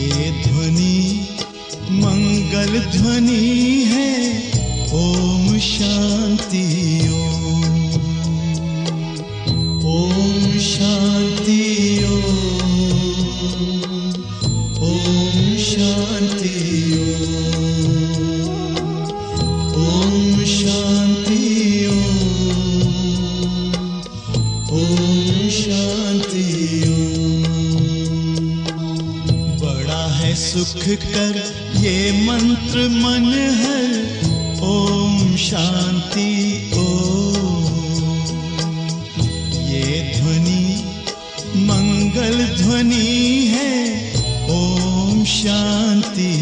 ये ध्वनि मंगल ध्वनि है। ओम शांति ओम, ओम शांति ओम, ओम शांति ओम, ओम शांति ओम, ओम शांति ओम। बड़ा है सुख कर ये मंत्र मन हर। ओम शांति ओम, ये ध्वनि मंगल ध्वनि है। ओम शांति